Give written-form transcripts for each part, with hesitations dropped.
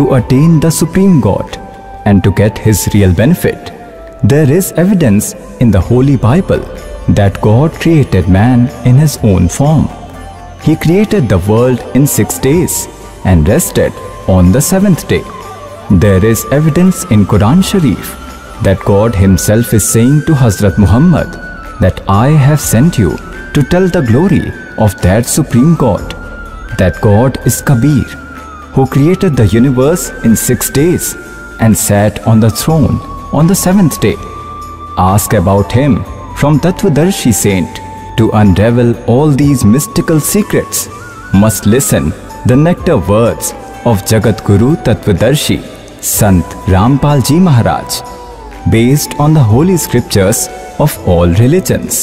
to attain the Supreme God and to get his real benefit. There is evidence in the Holy Bible that God created man in his own form. He created the world in 6 days and rested on the 7th day. There is evidence in Quran Sharif that God himself is saying to Hazrat Muhammad that I have sent you to tell the glory of that Supreme God. That God is Kabir, who created the universe in 6 days and sat on the throne on the 7th day. Ask about him from Tattvadarshi saint to unravel all these mystical secrets. Must listen the nectar words of Jagat Guru Tattvadarshi Sant Rampal Ji Maharaj, based on the holy scriptures of all religions.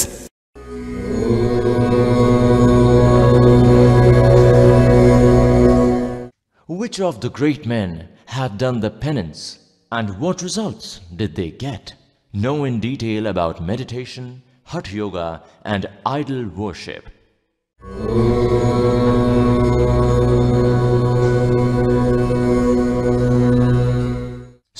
Which of the great men had done the penance and what results did they get? Know in detail about meditation, Hatha Yoga and idol worship.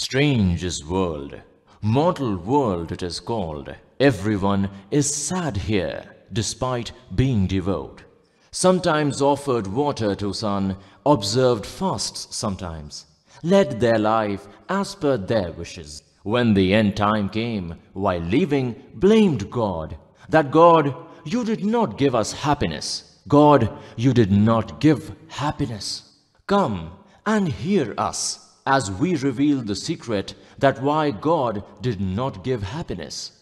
Strange is world, mortal world it is called. Everyone is sad here despite being devout. Sometimes offered water to sun, observed fasts sometimes, led their life as per their wishes. When the end time came, while leaving, blamed God, that God, you did not give us happiness. God, you did not give happiness. Come and hear us as we reveal the secret that why God did not give happiness.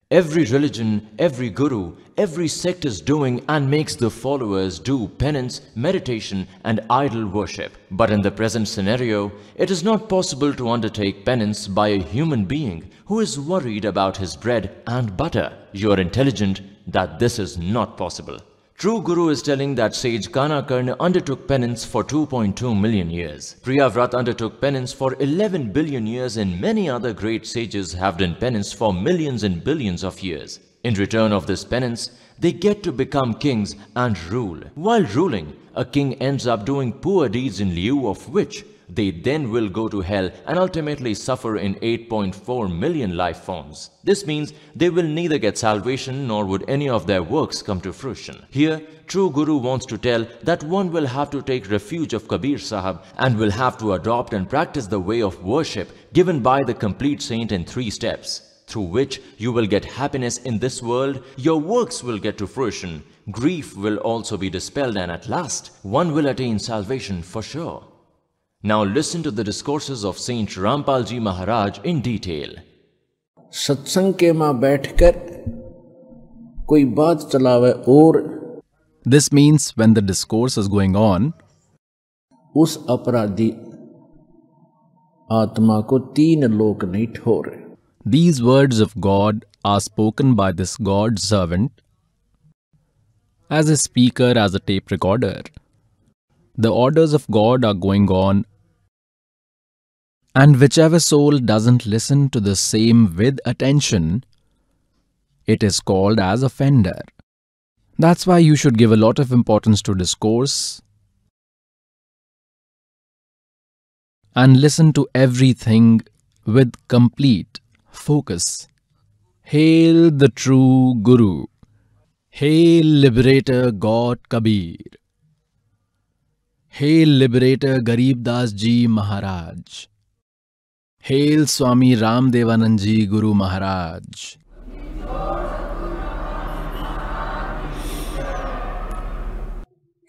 Every religion, every guru, every sect is doing and makes the followers do penance, meditation and idol worship. But in the present scenario, it is not possible to undertake penance by a human being who is worried about his bread and butter. You are intelligent that this is not possible. True Guru is telling that Sage Chunak undertook penance for 2.2 million years. Priyavrat undertook penance for 11 billion years and many other great sages have done penance for millions and billions of years. In return of this penance, they get to become kings and rule. While ruling, a king ends up doing poor deeds in lieu of which they then will go to hell and ultimately suffer in 8.4 million life forms. This means they will neither get salvation nor would any of their works come to fruition. Here, true Guru wants to tell that one will have to take refuge of Kabir Sahib and will have to adopt and practice the way of worship given by the complete saint in 3 steps, through which you will get happiness in this world, your works will get to fruition, grief will also be dispelled and at last, one will attain salvation for sure. Now listen to the discourses of Saint Rampal Ji Maharaj in detail. सत्संग के मां बैठकर कोई बात चलावे और This means when the discourse is going on, उस अपराधी आत्मा को 3 लोक नहीं ठोरे. these words of God are spoken by this God servant as a speaker, as a tape recorder. The orders of God are going on, and whichever soul doesn't listen to the same with attention, it is called as offender. That's why you should give a lot of importance to discourse and listen to everything with complete focus. Hail the true Guru. Hail Liberator God Kabir. Hail Liberator Garib Das Ji Maharaj. Hail Swami Ramdevanand Ji Guru Maharaj.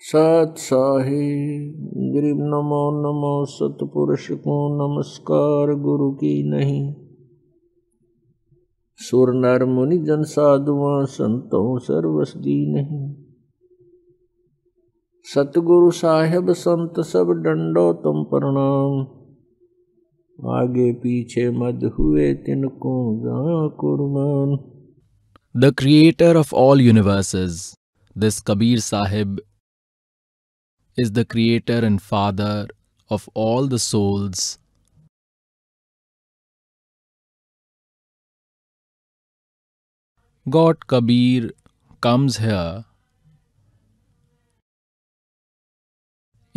सत साहिब गरीब नमो नमो सतपुरुष को नमस्कार गुरु की नहीं. सुर नर मुनि जन साधुआं संतों सर्वसदी नहीं. सतगुरु साहिब संत सब डंडो तुम प्रणाम. आगे पीछे मद हुए तिनको जा कुर्बान. The creator of all universes, this Kabir Sahib, is the creator and father of all the souls. God Kabir comes here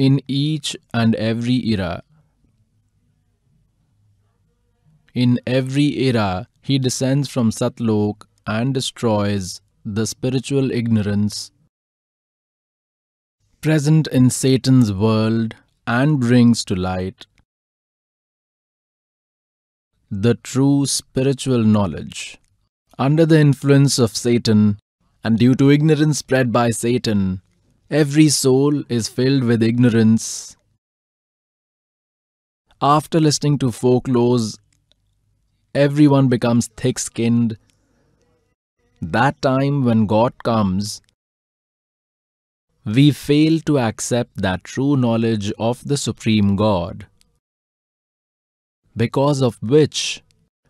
in each and every era. In every era, he descends from Satlok and destroys the spiritual ignorance present in Satan's world and brings to light the true spiritual knowledge. Under the influence of Satan and due to ignorance spread by Satan, every soul is filled with ignorance. After listening to folklores, everyone becomes thick-skinned. That time when God comes, we fail to accept that true knowledge of the Supreme God, because of which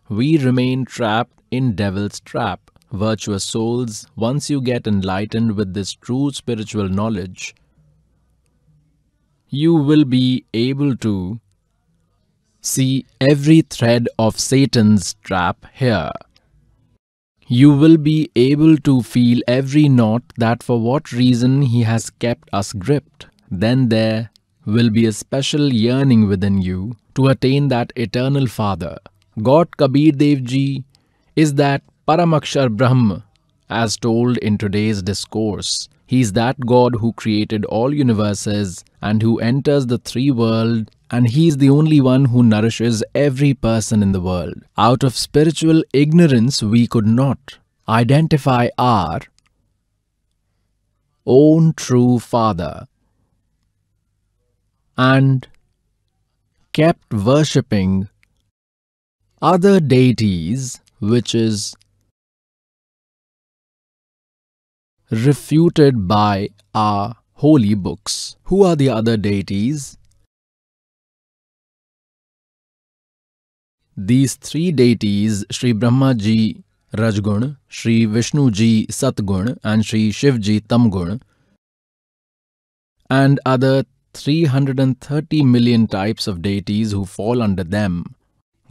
we remain trapped in devil's trap. Virtuous souls, once you get enlightened with this true spiritual knowledge, you will be able to see every thread of Satan's trap here. You will be able to feel every knot that for what reason he has kept us gripped. Then there will be a special yearning within you to attain that eternal Father. God Kabir Dev Ji is that Paramakshar Brahm, as told in today's discourse. He is that God who created all universes and who enters the three worlds, and he is the only one who nourishes every person in the world. Out of spiritual ignorance, we could not identify our own true Father and kept worshipping other deities, which is refuted by our holy books. Who are the other deities? These three deities, Sri Brahma Ji Rajgun, Sri Vishnu Ji Satgun, and Sri Shiv Ji Tamgun, and other 330 million types of deities who fall under them.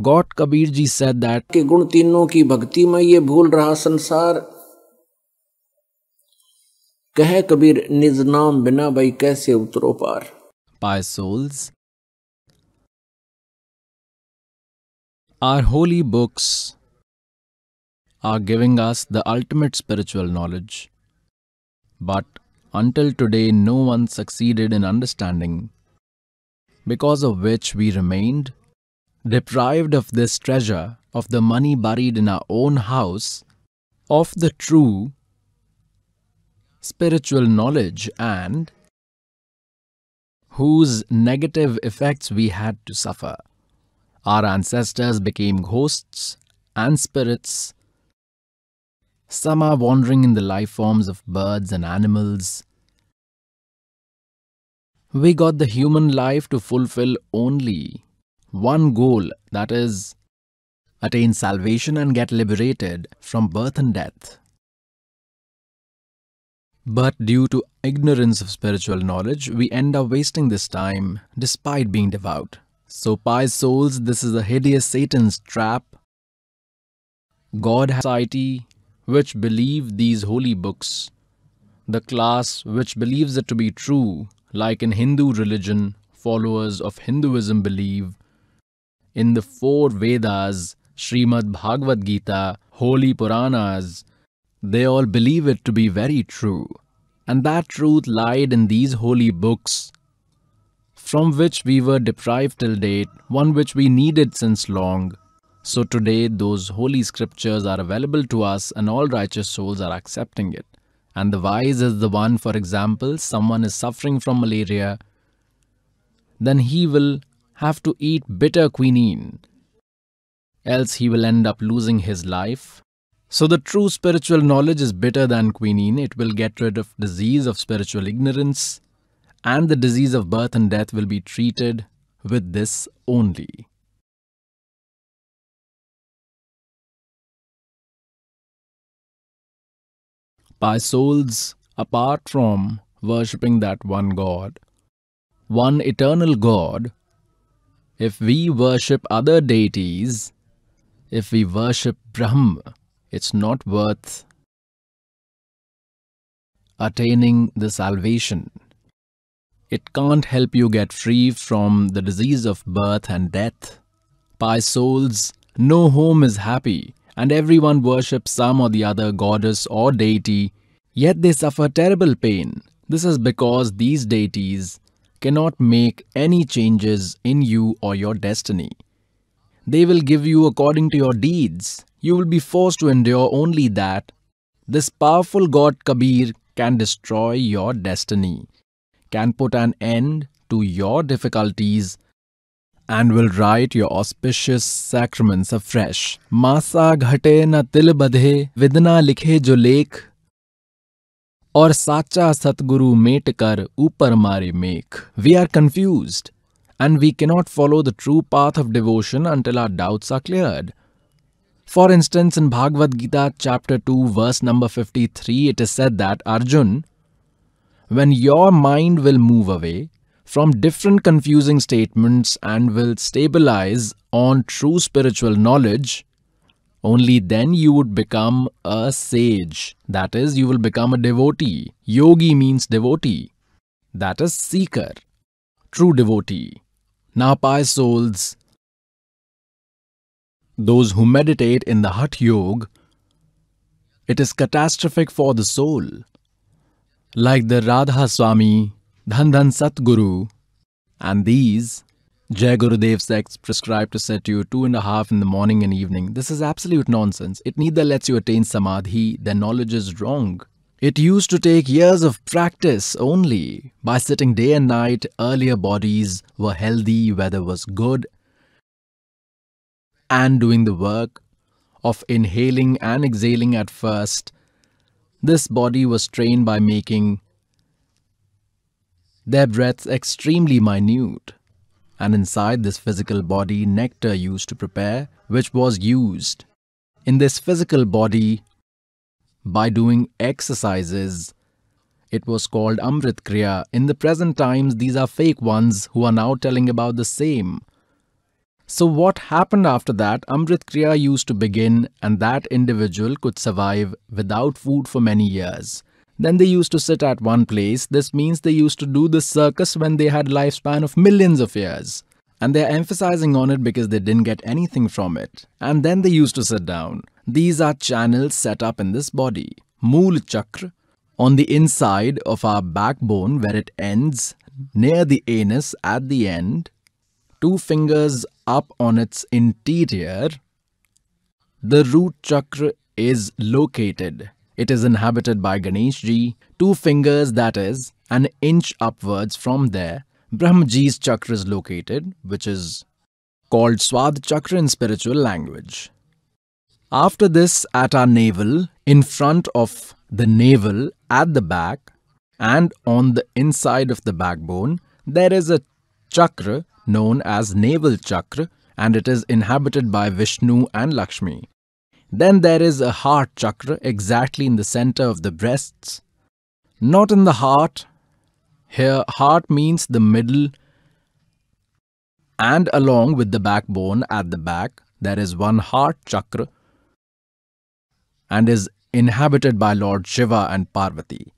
God Kabir Ji said that के गुण तीनों की भक्ति में ये भूल रहा संसार, कहे कबीर निज नाम बिना भाई कैसे उतरो पार. pious souls, our holy books are giving us the ultimate spiritual knowledge, but until today no one succeeded in understanding, because of which we remained deprived of this treasure, of the money buried in our own house, of the true spiritual knowledge, and whose negative effects we had to suffer. Our ancestors became ghosts and spirits. Some are wandering in the life forms of birds and animals. We got the human life to fulfill only one goal, that is, attain salvation and get liberated from birth and death. But due to ignorance of spiritual knowledge, we end up wasting this time despite being devout. So, pious souls, this is a hideous Satan's trap. God has society which believe these holy books, the class which believes it to be true, like in Hindu religion, followers of Hinduism believe in the four Vedas, Srimad Bhagavad Gita, holy Puranas. They all believe it to be very true, and that truth lied in these holy books, from which we were deprived till date, one which we needed since long. So today those holy scriptures are available to us and all righteous souls are accepting it. And the wise is the one, for example, someone is suffering from malaria, then he will have to eat bitter quinine, else he will end up losing his life. So the true spiritual knowledge is better than quinine. It will get rid of disease of spiritual ignorance, and the disease of birth and death will be treated with this only. By souls, apart from worshipping that one God, one eternal God, if we worship other deities, if we worship Brahma, it's not worth attaining the salvation. It can't help you get free from the disease of birth and death. Pious souls, no home is happy, and everyone worships some or the other goddess or deity, yet they suffer terrible pain. This is because these deities cannot make any changes in you or your destiny. They will give you according to your deeds. You will be forced to endure only that. This powerful God Kabir can destroy your destiny, can put an end to your difficulties, and will write your auspicious sacraments afresh. Masa ghate na til badhe, vidna likhe jo lekh, और साचा सतगुरु met कर ऊपर मारे मेघ. We are confused, and we cannot follow the true path of devotion until our doubts are cleared. For instance, in Bhagavad Gita chapter 2 verse number 53, it is said that, Arjun, when your mind will move away from different confusing statements and will stabilize on true spiritual knowledge, only then you would become a sage. That is, you will become a devotee. Yogi means devotee. That is, seeker, true devotee. Now, pious souls, those who meditate in the Hatha Yoga, it is catastrophic for the soul. Like the Radha Swami, Dhan Dhan Satguru, and these Jai Gurudev sects prescribe to set you 2.5 in the morning and evening. This is absolute nonsense. It neither lets you attain samadhi, their knowledge is wrong. It used to take years of practice only. By sitting day and night, earlier bodies were healthy, weather was good, and doing the work of inhaling and exhaling at first, this body was trained by making their breaths extremely minute. And inside this physical body, nectar used to prepare, which was used in this physical body by doing exercises. It was called Amrit Kriya. In the present times, these are fake ones who are now telling about the same. So what happened after that? Amrit Kriya used to begin, and that individual could survive without food for many years. Then they used to sit at one place. This means they used to do the circus when they had lifespan of millions of years. And they're emphasizing on it because they didn't get anything from it. And then they used to sit down. These are channels set up in this body. Mool Chakra, on the inside of our backbone where it ends, near the anus at the end, 2 fingers up on its interior, the root chakra is located. It is inhabited by Ganeshji. 2 fingers, that is, an inch upwards from there, Brahmaji's chakra is located, which is called Swad chakra in spiritual language. After this, at our navel, in front of the navel, at the back, and on the inside of the backbone, there is a chakra known as navel chakra, and it is inhabited by Vishnu and Lakshmi. Then there is a heart chakra exactly in the center of the breasts. Not in the heart. Here, heart means the middle, and along with the backbone at the back, there is one heart chakra and is inhabited by Lord Shiva and Parvati.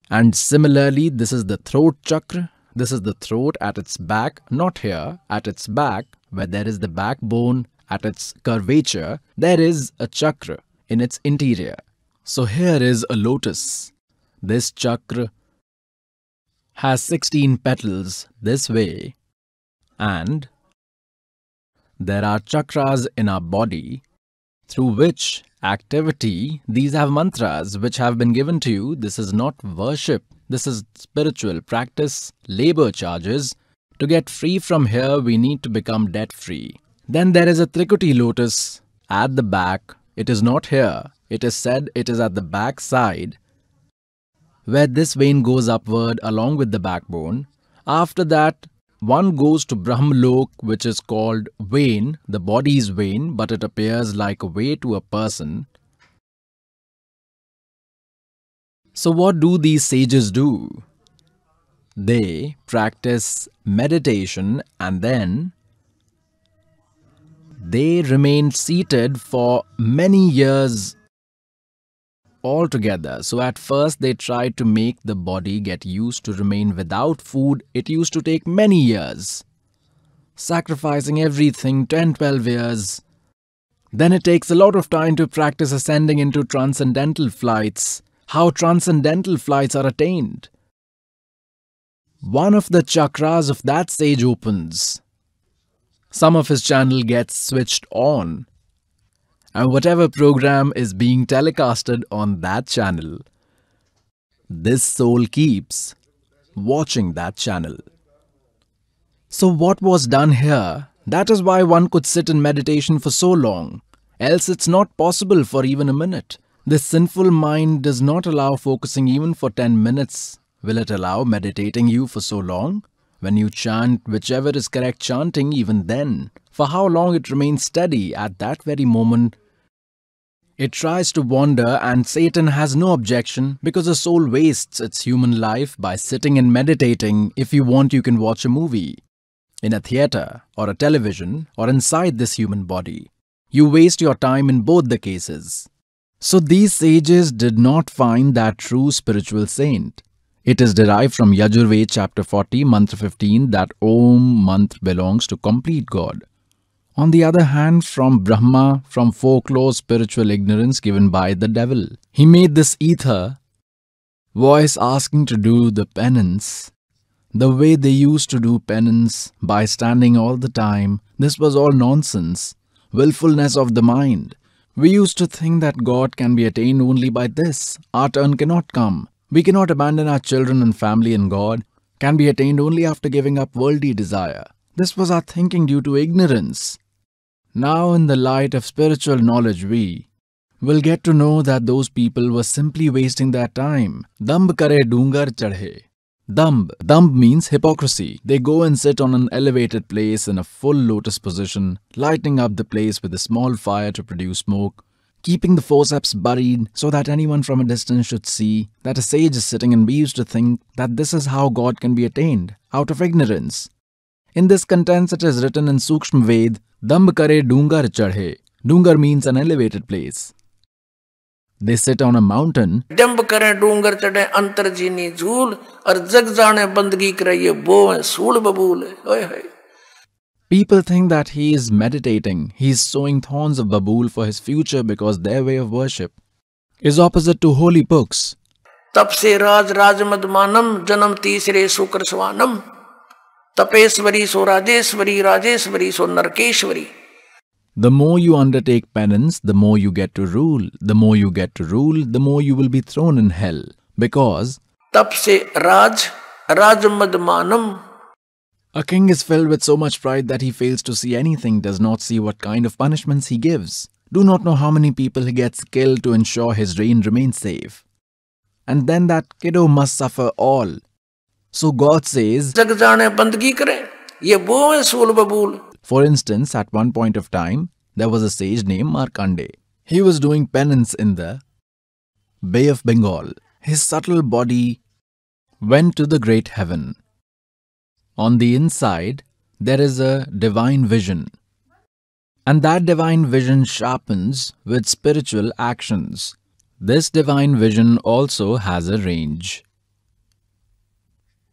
And similarly, this is the throat chakra. This is the throat at its back, not here, at its back, where there is the backbone. At its curvature, there is a chakra in its interior. So here is a lotus. This chakra has 16 petals this way, and there are chakras in our body through which activity, these have mantras which have been given to you. This is not worship. This is spiritual practice, labor charges. To get free from here, we need to become debt-free. Then there is a Trikuti lotus at the back. It is not here. It is said it is at the back side, where this vein goes upward along with the backbone. After that, one goes to Brahmlok, which is called vein, the body's vein, but it appears like a way to a person. So what do these sages do? They practice meditation and then they remain seated for many years altogether. So at first they tried to make the body get used to remain without food. It used to take many years, sacrificing everything, 10-12 years. Then it takes a lot of time to practice ascending into transcendental flights. How transcendental flights are attained. One of the chakras of that sage opens. Some of his channel gets switched on. And whatever program is being telecasted on that channel, this soul keeps watching that channel. So what was done here? That is why one could sit in meditation for so long. Else it's not possible for even a minute. This sinful mind does not allow focusing even for 10 minutes. Will it allow meditating you for so long? When you chant whichever is correct chanting, even then, for how long it remains steady at that very moment, it tries to wander, and Satan has no objection because the soul wastes its human life by sitting and meditating. If you want, you can watch a movie in a theater or a television or inside this human body. You waste your time in both the cases. So these sages did not find that true spiritual saint. It is derived from Yajurved chapter 40, mantra 15 that Om mantra belongs to complete God. On the other hand, from Brahma, from folklore, spiritual ignorance given by the devil. He made this ether voice asking to do the penance. The way they used to do penance by standing all the time, this was all nonsense, willfulness of the mind. We used to think that God can be attained only by this. Our turn cannot come. We cannot abandon our children and family, and God can be attained only after giving up worldly desire. This was our thinking due to ignorance. Now in the light of spiritual knowledge, we will get to know that those people were simply wasting their time. Damb kare dungar chadhe. Damb means hypocrisy. They go and sit on an elevated place in a full lotus position, lighting up the place with a small fire to produce smoke, keeping the forceps buried so that anyone from a distance should see that a sage is sitting, and we used to think that this is how God can be attained, out of ignorance. In this contents it is written in Sukshma Ved, Damb kare dungar chadhe. Dungar means an elevated place. They sit on a mountain. Dumb करें डूंगर चढ़े अंतर जीनी झूल और जग जाने बंदगी करे ये बोए सूल बबूल ओए होए. People think that he is meditating. He is sowing thorns of babool for his future because their way of worship is opposite to holy books. तप से राज राजमदमानम जन्म तीसरे शुक्र स्वानम तपेश्वरी सो राजेश्वरी राजेश्वरी सो Narkeshwari. The more you undertake penance, the more you get to rule. The more you get to rule, the more you will be thrown in hell. Because तप से राज राजमदमानम. A king is filled with so much pride that he fails to see anything, does not see what kind of punishments he gives, do not know how many people he gets killed to ensure his reign remains safe. And then that kiddo must suffer all. So God says, जग जाने बंदगी करे ये बोए सूल बबूल. For instance, at one point of time, there was a sage named Markanday. He was doing penance in the Bay of Bengal. His subtle body went to the great heaven. On the inside, there is a divine vision. And that divine vision sharpens with spiritual actions. This divine vision also has a range.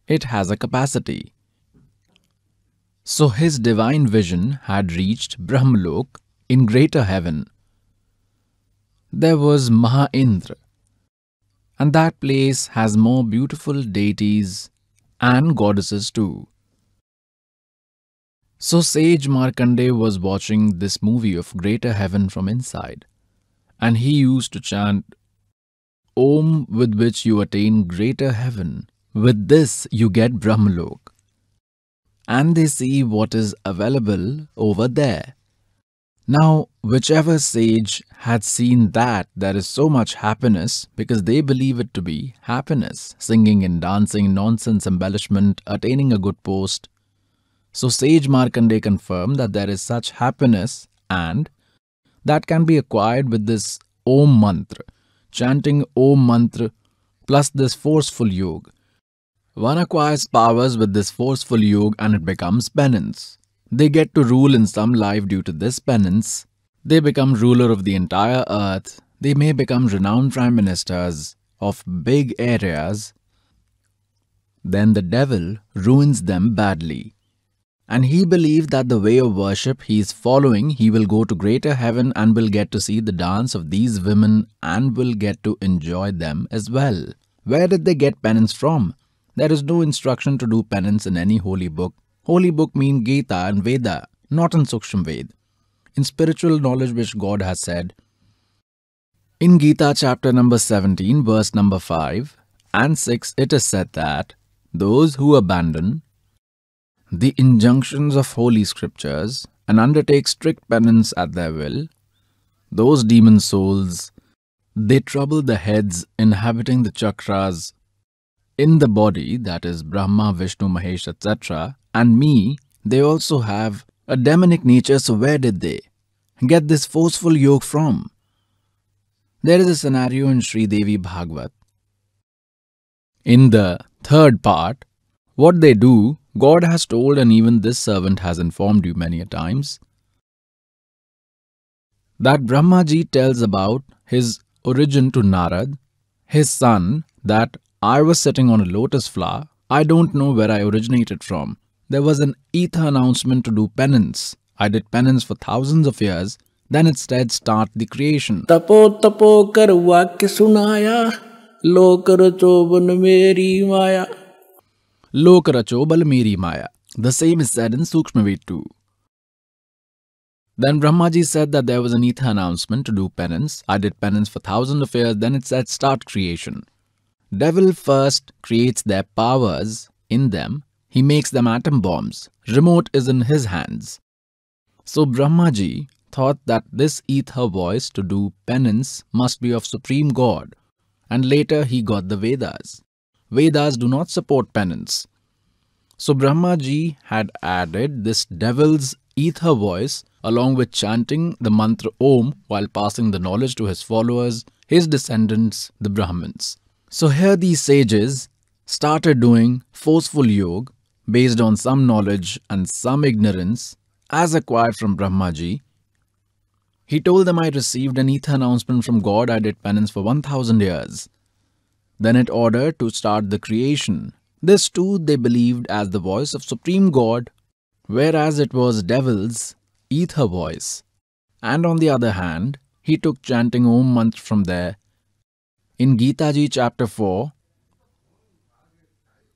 It has a capacity. So his divine vision had reached Brahmlok in greater heaven. There was Indra, and that place has more beautiful deities and goddesses too. So Sage Markanday was watching this movie of greater heaven from inside, and he used to chant, Om, with which you attain greater heaven. With this you get Brahmlok. And they see what is available over there. Now, whichever sage had seen that there is so much happiness because they believe it to be happiness, singing and dancing, nonsense embellishment, attaining a good post. So Sage Markanday confirmed that there is such happiness and that can be acquired with this Om mantra, chanting Om mantra plus this forceful yoga. One acquires powers with this forceful yoga and it becomes penance. They get to rule in some life due to this penance. They become ruler of the entire earth. They may become renowned prime ministers of big areas. Then the devil ruins them badly. And he believed that the way of worship he is following, he will go to greater heaven and will get to see the dance of these women and will get to enjoy them as well. Where did they get penance from? There is no instruction to do penance in any holy book. Holy book mean Gita and Veda, not in Sukshma Ved. In spiritual knowledge which God has said, in Gita chapter number 17, verse number 5 and 6, it is said that those who abandon the injunctions of holy scriptures and undertake strict penance at their will, those demon souls, they trouble the heads inhabiting the chakras in the body, that is Brahma, Vishnu, Mahesh, etc. And me, they also have a demonic nature. So where did they get this forceful yoke from? There is a scenario in Sri Devi Bhagavad. In the third part, what they do, God has told, and even this servant has informed you many a times, that Brahmaji tells about his origin to Narad, his son, that I was sitting on a lotus flower. I don't know where I originated from. There was an ether announcement to do penance. I did penance for thousands of years. Then it said start the creation. Tapo tapo kar vakya sunaya, lok racho ban meri maya. Lok racho bal meri maya. The same is said in Sukshma Ved too. Then Brahmaji said that there was an ether announcement to do penance. I did penance for thousands of years. Then it said start creation. Devil first creates their powers in them. He makes them atom bombs. Remote is in his hands. So Brahmaji thought that this ether voice to do penance must be of Supreme God. And later he got the Vedas. Vedas do not support penance. So Brahmaji had added this devil's ether voice along with chanting the mantra Om while passing the knowledge to his followers, his descendants, the Brahmins. So here these sages started doing forceful yoga based on some knowledge and some ignorance as acquired from Brahmaji. He told them, I received an ether announcement from God. I did penance for 1000 years. Then it ordered to start the creation. This too they believed as the voice of Supreme God, whereas it was devil's ether voice. And on the other hand, he took chanting Om mantra from there. In Gita Ji chapter 4,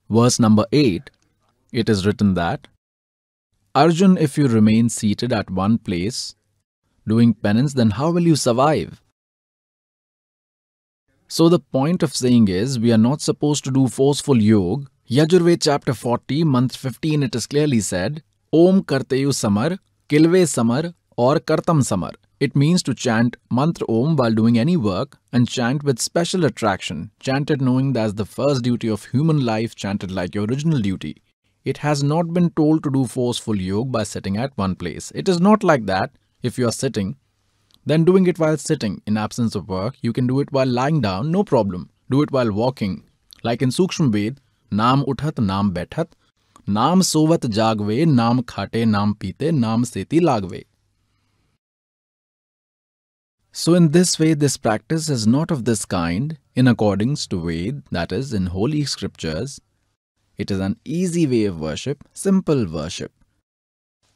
verse number 8, it is written that, Arjun, if you remain seated at one place, doing penance, then how will you survive? So the point of saying is, we are not supposed to do forceful yoga. Yajurved chapter 40, month 15, it is clearly said, Om karteyu samar, kilve samar, or kartam samar. It means to chant mantra Om while doing any work and chant with special attraction, chanted knowing that's the first duty of human life, chanted like your original duty. It has not been told to do forceful yoga by sitting at one place. It is not like that. If you are sitting, then doing it while sitting in absence of work, you can do it while lying down, no problem. Do it while walking. Like in Sukshma Ved, Naam uthat, Naam baithat, Naam sovat jagve, Naam khate, Naam pite, Naam seti lagve. So in this way, this practice is not of this kind in accordance to Ved, that is, in holy scriptures. It is an easy way of worship, simple worship.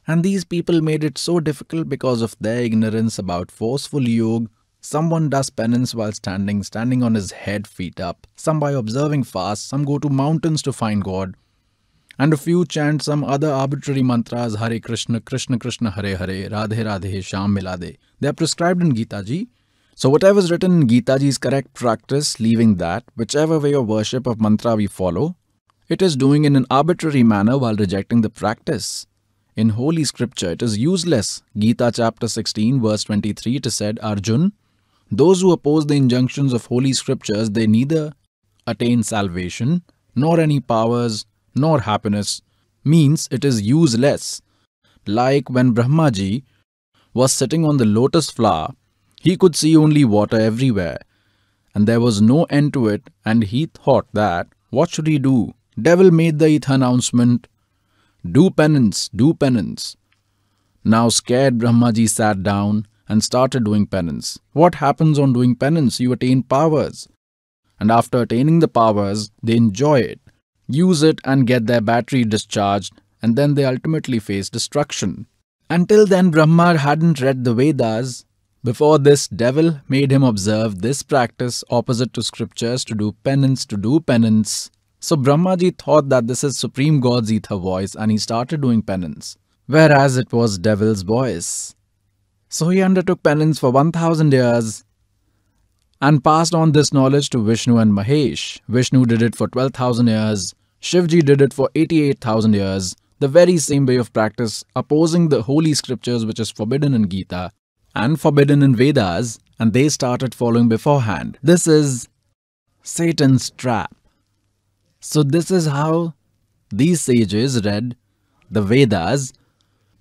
And these people made it so difficult because of their ignorance about forceful yoga. Someone does penance while standing on his head, feet up. Some by observing fast, some go to mountains to find God. And a few chant some other arbitrary mantras, Hare Krishna, Krishna Krishna, Hare Hare, Radhe Radhe, Sham Milade. They are prescribed in Gita Ji. So whatever is written in Gita Ji is correct practice, leaving that, whichever way of worship of mantra we follow, it is doing in an arbitrary manner while rejecting the practice. In holy scripture, it is useless. Gita chapter 16, verse 23, it is said, Arjun, those who oppose the injunctions of holy scriptures, they neither attain salvation, nor any powers, nor happiness. Means it is useless. Like when Brahmaji was sitting on the lotus flower, he could see only water everywhere, and there was no end to it, and he thought that, what should he do? Devil made the ether announcement, do penance, do penance. Now scared Brahmaji sat down and started doing penance. What happens on doing penance? You attain powers. And after attaining the powers, they enjoy it, use it and get their battery discharged, and then they ultimately face destruction. Until then, Brahma hadn't read the Vedas. Before this, devil made him observe this practice opposite to scriptures to do penance. So Brahmaji thought that this is Supreme God's ether voice and he started doing penance, whereas it was devil's voice. So he undertook penance for 1000 years and passed on this knowledge to Vishnu and Mahesh. Vishnu did it for 12,000 years. Shivji did it for 88,000 years. The very same way of practice, opposing the holy scriptures which is forbidden in Gita and forbidden in Vedas, and they started following beforehand. This is Satan's trap. So this is how these sages read the Vedas,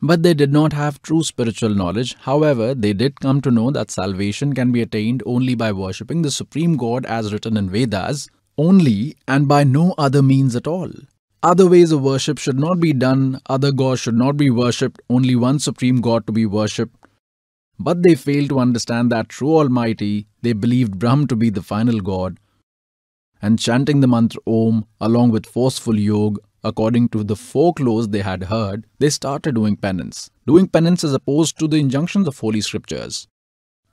but they did not have true spiritual knowledge. However, they did come to know that salvation can be attained only by worshipping the Supreme God as written in Vedas, only and by no other means at all. Other ways of worship should not be done, other gods should not be worshipped, only one Supreme God to be worshipped. But they failed to understand that true Almighty, they believed Brahm to be the final God, and chanting the mantra Om along with forceful yoga, according to the folklore they had heard, they started doing penance. Doing penance is opposed to the injunctions of holy scriptures.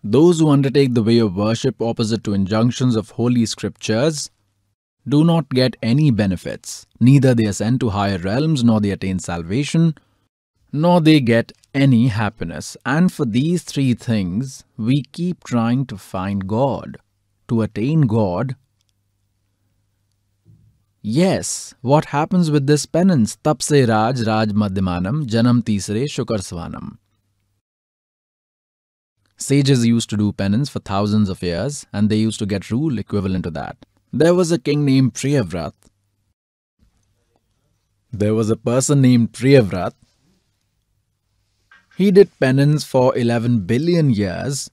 Those who undertake the way of worship opposite to injunctions of holy scriptures do not get any benefits. Neither they ascend to higher realms, nor they attain salvation, nor they get any happiness. And for these three things, we keep trying to find God, to attain God. Yes, what happens with this penance? Tap se Raj Madhyamanam, Janam Tisre Shukar Svanam. Sages used to do penance for thousands of years, and they used to get rule equivalent to that. There was a king named Priyavrat. There was a person named Priyavrat. He did penance for 11 billion years.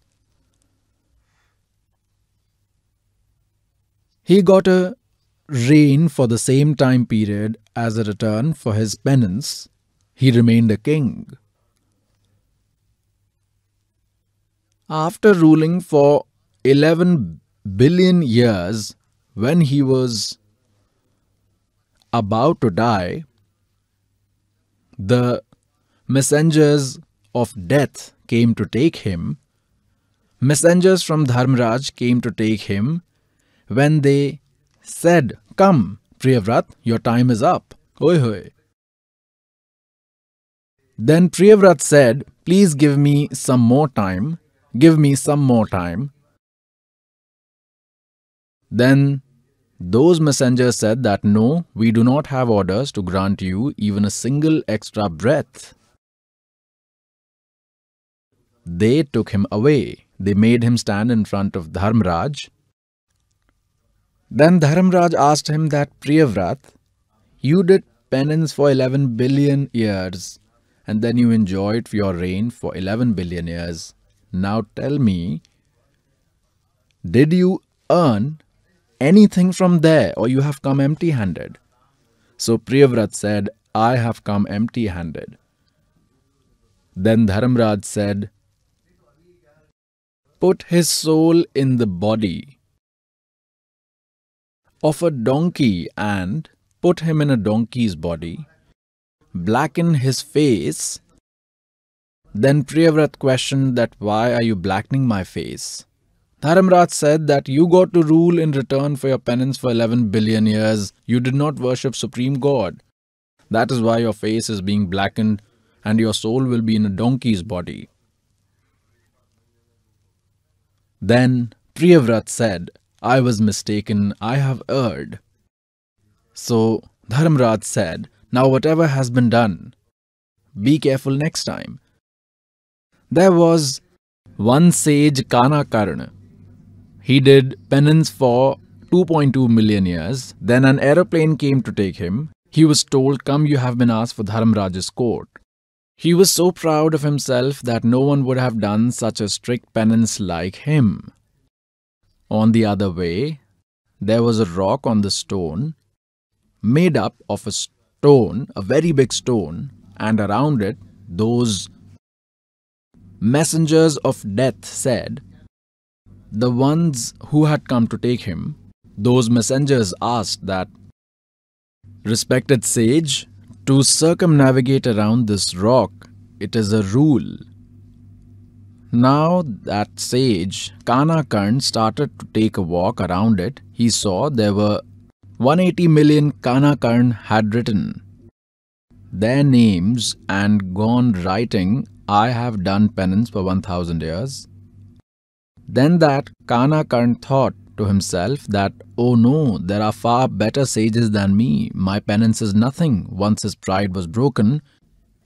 He got a reign for the same time period as a return for his penance. He remained a king. After ruling for 11 billion years, when he was about to die, the messengers of death came to take him. Messengers from Dharmaraj came to take him when they said, "Come, Priyavrat, your time is up." Hoi hoi. Then Priyavrat said, "Please give me some more time. Give me some more time." Then those messengers said that, "No, we do not have orders to grant you even a single extra breath." They took him away. They made him stand in front of Dharmaraj. Then Dharmaraj asked him that, "Priyavrat, you did penance for 11 billion years and then you enjoyed your reign for 11 billion years. Now tell me, did you earn anything from there or you have come empty-handed?" So Priyavrat said, "I have come empty-handed." Then Dharmaraj said, "Put his soul in the body of a donkey and put him in a donkey's body, blacken his face." Then Priyavrat questioned that, "Why are you blackening my face?" Dharmaraj said that you got to rule in return for your penance for 11 billion years. You did not worship Supreme God. That is why your face is being blackened and your soul will be in a donkey's body. Then Priyavrat said, "I was mistaken, I have erred." So Dharmaraj said, "Now whatever has been done, be careful next time." There was one sage, Kanakarna. He did penance for 2.2 million years. Then an aeroplane came to take him. He was told, "Come, you have been asked for Dharmaraj's court." He was so proud of himself that no one would have done such a strict penance like him. On the other way, there was a rock on the stone, made up of a stone, a very big stone, and around it, those messengers of death said, the ones who had come to take him, those messengers asked that, respected sage, to circumnavigate around this rock, it is a rule. Now that sage, Kana Karn, started to take a walk around it, he saw there were 180 million Kana Karn had written their names and gone writing, I have done penance for 1000 years. Then that Kana Karn thought to himself that, oh no, there are far better sages than me. My penance is nothing. Once his pride was broken,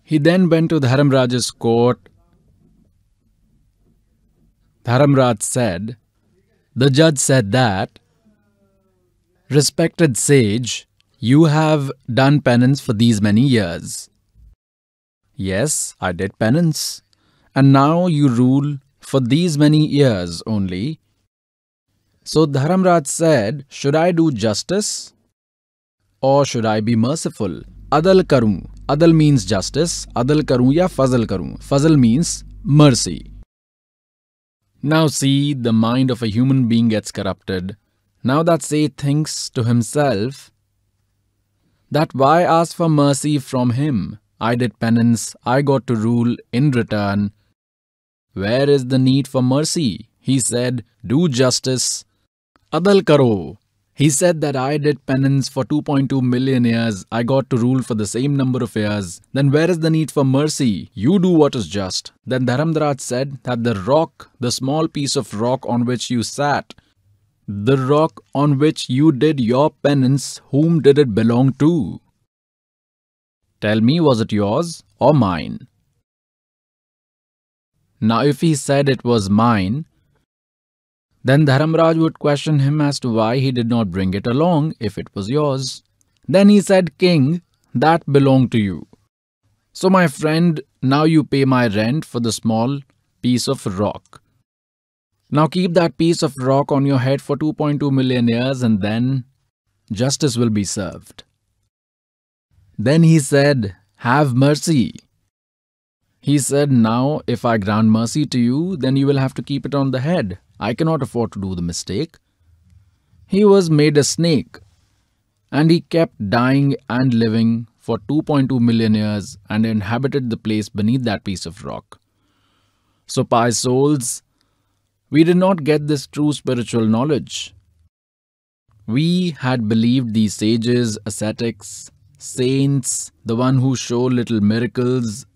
he then went to Dharamraj's court. Dharamraj said, the judge said that, respected sage, you have done penance for these many years. Yes, I did penance. And now you rule for these many years only. So Dharamraj said, should I do justice or should I be merciful? Adal karun. Adal means justice. Adal karun ya fazal karun. Fazal means mercy. Now see, the mind of a human being gets corrupted. Now that sage thinks to himself that why ask for mercy from him? I did penance, I got to rule in return. Where is the need for mercy? He said, do justice. Adal karo. He said that I did penance for 2.2 million years, I got to rule for the same number of years. Then where is the need for mercy? You do what is just. Then Dharamraj said that the rock, the small piece of rock on which you sat, the rock on which you did your penance, whom did it belong to? Tell me, was it yours or mine? Now if he said it was mine, then Dharamraj would question him as to why he did not bring it along if it was yours. Then he said, King, that belonged to you. So my friend, now you pay my rent for the small piece of rock. Now keep that piece of rock on your head for 2.2 million years and then justice will be served. Then he said, have mercy. He said, now if I grant mercy to you, then you will have to keep it on the head. I cannot afford to do the mistake. He was made a snake and he kept dying and living for 2.2 million years and inhabited the place beneath that piece of rock. So pious souls, we did not get this true spiritual knowledge. We had believed these sages, ascetics, saints, the one who show little miracles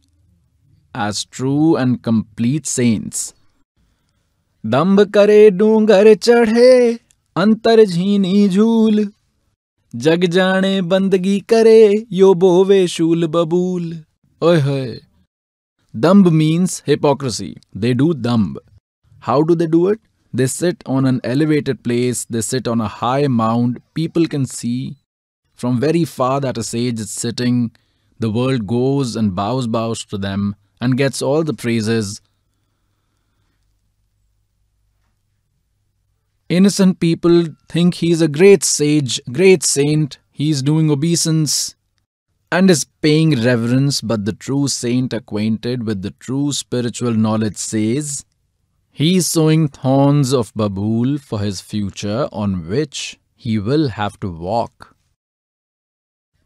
as true and complete saints. Damb kare dungar chadhe, antar jheeni jhool, jag jaane bandagi kare, yo bove shul babool. Oy hoy. Damb means hypocrisy. They do damb. How do they do it? They sit on an elevated place, they sit on a high mound, people can see from very far that a sage is sitting, the world goes and bows to them and gets all the praises. Innocent people think he is a great sage, great saint, he is doing obeisance and is paying reverence, but the true saint acquainted with the true spiritual knowledge says, he is sowing thorns of babool for his future on which he will have to walk.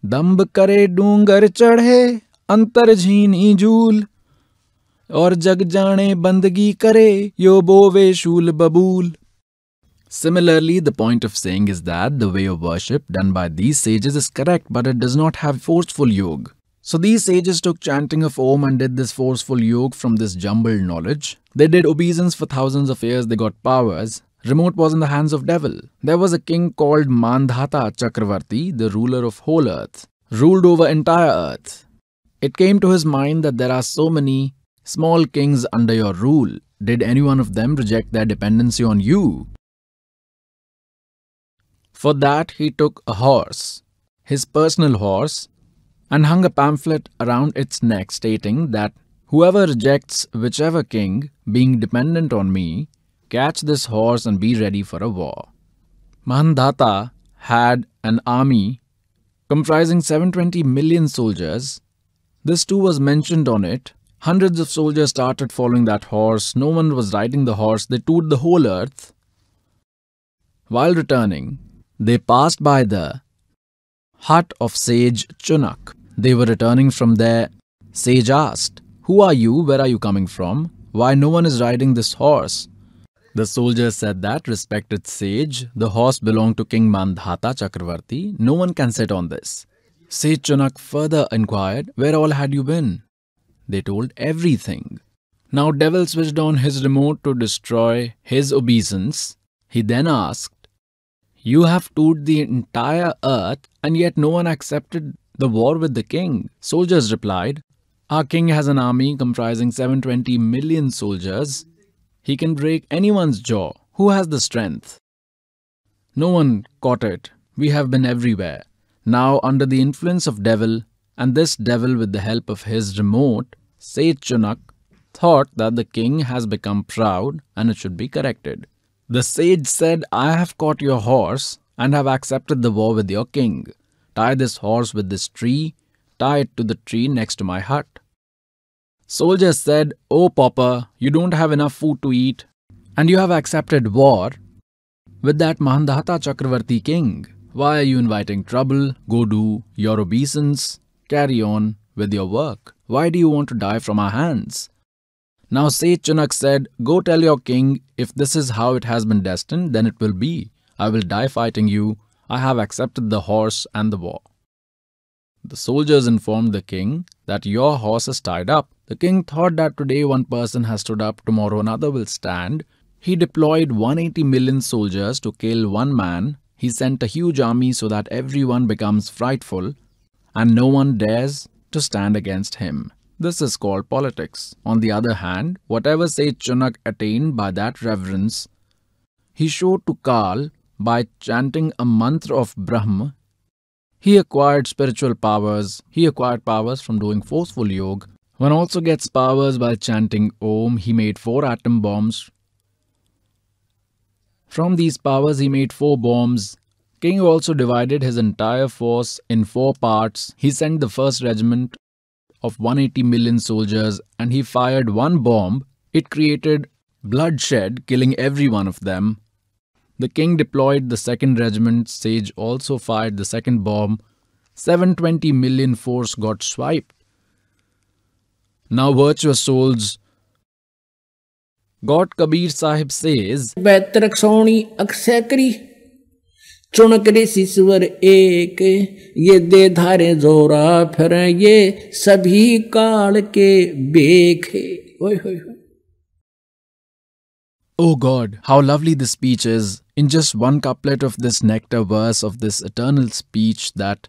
Damb kare dungar chadhe, antar jheeni jhool, aur jag jaane bandagi kare, yo bove shul babool. Similarly, the point of saying is that the way of worship done by these sages is correct, but it does not have forceful yoga. So these sages took chanting of Om and did this forceful yoga from this jumbled knowledge. They did obeisance for thousands of years, they got powers. Remote was in the hands of devil. There was a king called Mandhata Chakravarti, the ruler of whole earth, ruled over entire earth. It came to his mind that there are so many small kings under your rule. Did any one of them reject their dependency on you? For that he took a horse, his personal horse, and hung a pamphlet around its neck stating that whoever rejects whichever king, being dependent on me, catch this horse and be ready for a war. Mandhata had an army comprising 720 million soldiers. This too was mentioned on it. Hundreds of soldiers started following that horse. No one was riding the horse. They toured the whole earth. While returning, they passed by the hut of Sage Chunak. They were returning from there. Sage asked, "Who are you? Where are you coming from? Why no one is riding this horse?" The soldiers said that, "Respected sage, the horse belonged to King Mandhata Chakravarti. No one can sit on this." Sage Chunak further inquired, "Where all had you been?" They told everything. Now devil switched on his remote to destroy his obeisance. He then asked, "You have toured the entire earth and yet no one accepted the war with the king." Soldiers replied, "Our king has an army comprising 720 million soldiers. He can break anyone's jaw. Who has the strength?" No one caught it. We have been everywhere. Now under the influence of devil, and this devil with the help of his remote, Sage Chunak thought that the king has become proud and it should be corrected. The sage said, "I have caught your horse and have accepted the war with your king. Tie this horse with this tree, tie it to the tree next to my hut." Soldiers said, "Oh pauper, you don't have enough food to eat and you have accepted war with that Mandhata Chakravarti king. Why are you inviting trouble? Go do your obeisance, carry on with your work. Why do you want to die from our hands?" Now Sage Chunak said, "Go tell your king, if this is how it has been destined, then it will be. I will die fighting you. I have accepted the horse and the war." The soldiers informed the king that your horse is tied up. The king thought that today one person has stood up, tomorrow another will stand. He deployed 180 million soldiers to kill one man. He sent a huge army so that everyone becomes frightful and no one dares to stand against him. This is called politics. On the other hand, whatever Sage Chunak attained by that reverence, he showed to Kal by chanting a mantra of Brahma. He acquired spiritual powers. He acquired powers from doing forceful yoga. One also gets powers by chanting Om. He made 4 atom bombs. From these powers he made 4 bombs. King also divided his entire force in 4 parts. He sent the first regiment of 180 million soldiers and he fired one bomb. It created bloodshed, killing every one of them. The king deployed the second regiment. Sage also fired the second bomb. 720 million force got swiped. Now virtuous souls. God Kabir Sahib says, "बैतरक Soni Akshay करी चुनक रे ईश्वर एक, ये दे धारे जोरा फिर ये सभी काल के बेखे." ओए होए होए. "Oh God, how lovely this speech is." In just one couplet of this nectar verse of this eternal speech that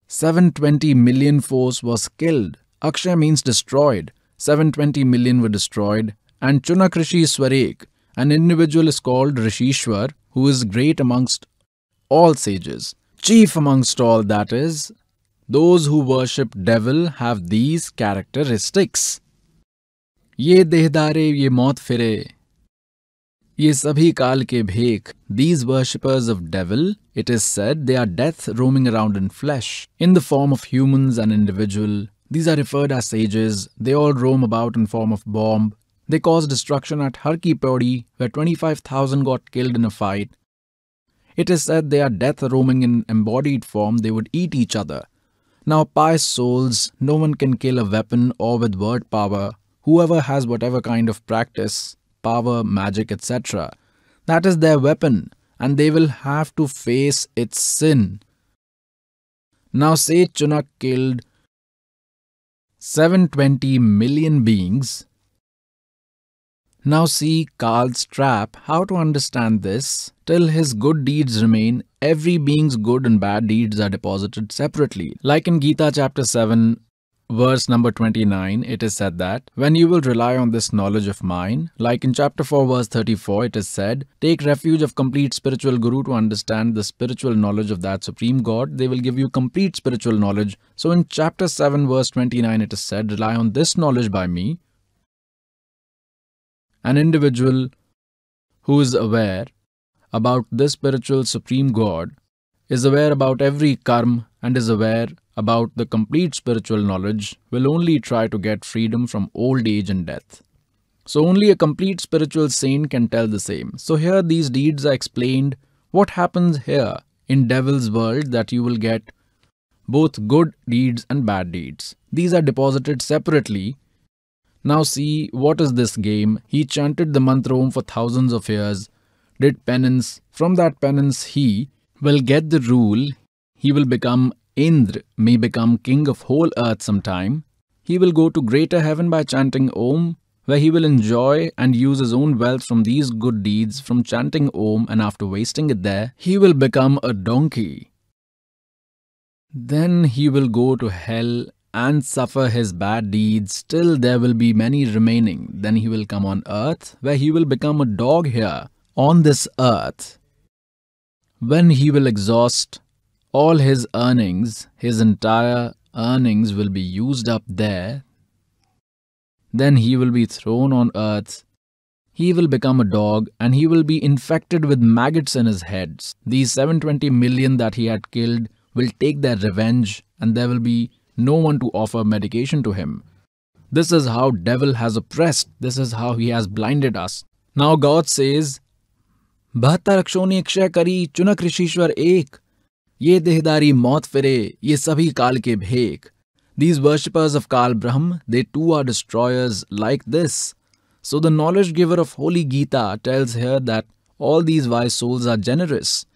720 million force was killed. Akshay means destroyed. 720 million were destroyed. And Chunak Rishi Swarek, an individual is called Rishishwar, who is great amongst all sages. Chief amongst all, that is, those who worship devil have these characteristics. Ye dehdare ye maut fire. Ye sabhi kaal ke bhek. These worshippers of devil, it is said, they are death roaming around in flesh, in the form of humans and individual. These are referred as sages. They all roam about in form of bomb. They caused destruction at Har Ki Pauri, where 25,000 got killed in a fight. It is said they are death roaming in embodied form. They would eat each other. Now pious souls, no one can kill a weapon or with word power. Whoever has whatever kind of practice, power, magic, etc., that is their weapon, and they will have to face its sin. Now Sage Chunak killed 720 million beings. Now see Kal's trap. How to understand this? Till his good deeds remain, every being's good and bad deeds are deposited separately. Like in Gita chapter 7, verse number 29, it is said that, when you will rely on this knowledge of mine, like in chapter 4, verse 34, it is said, take refuge of complete spiritual guru to understand the spiritual knowledge of that supreme God. They will give you complete spiritual knowledge. So in chapter 7, verse 29, it is said, rely on this knowledge by me. An individual who is aware about this spiritual supreme God is aware about every karma and is aware about the complete spiritual knowledge will only try to get freedom from old age and death. So only a complete spiritual saint can tell the same. So here these deeds are explained. What happens here in devil's world, that you will get both good deeds and bad deeds. These are deposited separately. Now see, what is this game? He chanted the mantra Om for thousands of years, did penance. From that penance he will get the rule. He will become Indra, may become king of whole earth sometime. He will go to greater heaven by chanting Om, where he will enjoy and use his own wealth from these good deeds from chanting Om, and after wasting it there, he will become a donkey. Then he will go to hell and suffer his bad deeds. Still there will be many remaining. Then he will come on earth, where he will become a dog here on this earth. When he will exhaust all his earnings, his entire earnings will be used up there. Then he will be thrown on earth. He will become a dog and he will be infected with maggots in his head. These 720 million that he had killed will take their revenge, and there will be no one to offer medication to him. This is how devil has oppressed. This is how he has blinded us. Now God says, 72 अक्षों ने क्षय करी चुनक ऋषीश्वर एक, ये देहदारी मौत फिरे, ये सभी काल के भेक. These worshippers of Kal Brahm, they too are destroyers like this. So the knowledge giver of Holy Gita tells here that all these wise souls are generous,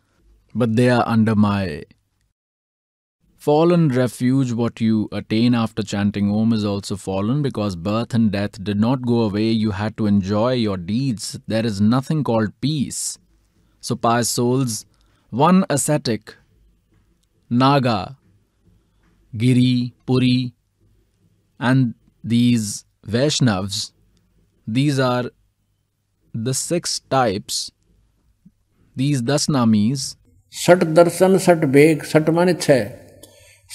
but they are under my fallen refuge. What you attain after chanting Om is also fallen, because birth and death did not go away. You had to enjoy your deeds. There is nothing called peace. So pious souls, one ascetic, Naga, Giri, Puri, and these Vaishnavs, these are the 6 types, these Dasnamis. सठ दर्शन सठ bag, सठ माने 6,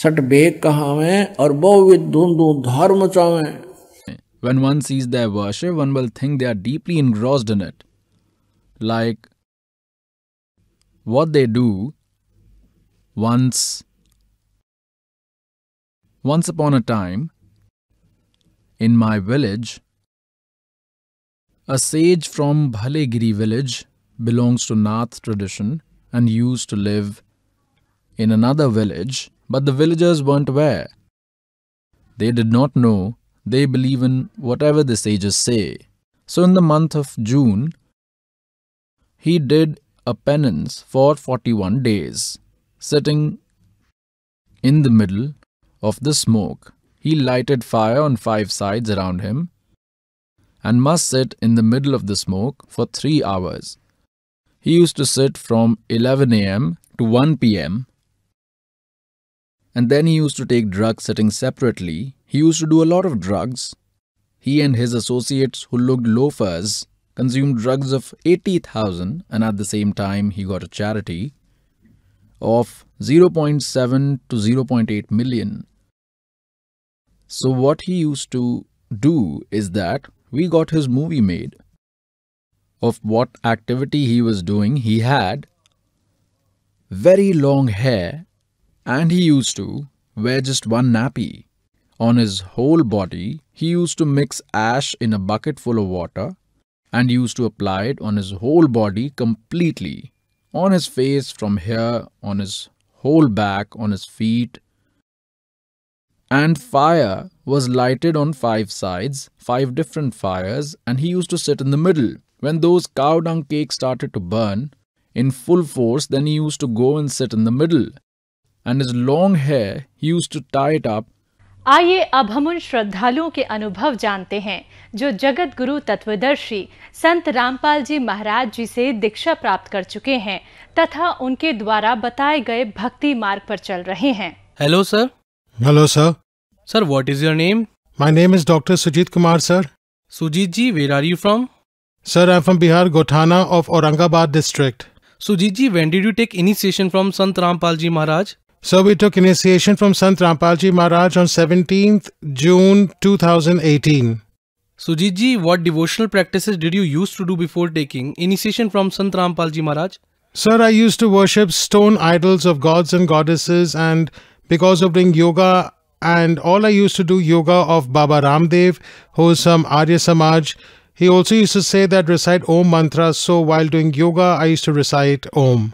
सठ bag कहावें और बहुविध धूम धार मचावें. When one sees their worship, one will think they are deeply engrossed in it. Like what they do, once upon a time, in my village, a sage from Bhalegiri village belongs to Nath tradition and used to live in another village, but the villagers weren't aware. They did not know. They believe in whatever the sages say. So in the month of June, he did a penance for 41 days, sitting in the middle of the smoke. He lighted fire on 5 sides around him and must sit in the middle of the smoke for 3 hours. He used to sit from 11 a.m. to 1 p.m. and then he used to take drugs sitting separately. He used to do a lot of drugs. He and his associates who looked loafers consumed drugs of 80,000, and at the same time he got a charity of 0.7 to 0.8 million. So what he used to do is that we got his movie made of what activity he was doing. He had very long hair and he used to wear just one nappy. On his whole body, he used to mix ash in a bucket full of water and used to apply it on his whole body completely. On his face, from here, on his whole back, on his feet. And fire was lighted on 5 sides, 5 different fires, and he used to sit in the middle. When those cow dung cakes started to burn in full force, then he used to go and sit in the middle. And his long hair, he used to tie it up. आइए अब हम उन श्रद्धालुओं के अनुभव जानते हैं जो जगत गुरु तत्वदर्शी संत रामपाल जी महाराज जी से दीक्षा प्राप्त कर चुके हैं तथा उनके द्वारा बताए गए भक्ति मार्ग पर चल रहे हैं. Hello sir. Hello sir. Sir, what is your name? My name is doctor Sujeet Kumar sir. Sujeet ji, where are you from? Sir, I am from Bihar, Gothana of Aurangabad district. Sujeet ji, when did you take initiation from Sant Rampal ji Maharaj? So we took initiation from Sant Rampal Ji Maharaj on 17th June 2018. Sujit ji, what devotional practices did you used to do before taking initiation from Sant Rampal Ji Maharaj? Sir, I used to worship stone idols of gods and goddesses and because of doing yoga. And all I used to do yoga of Baba Ramdev, who is from Arya Samaj. He also used to say that recite Om mantra. So while doing yoga, I used to recite Om.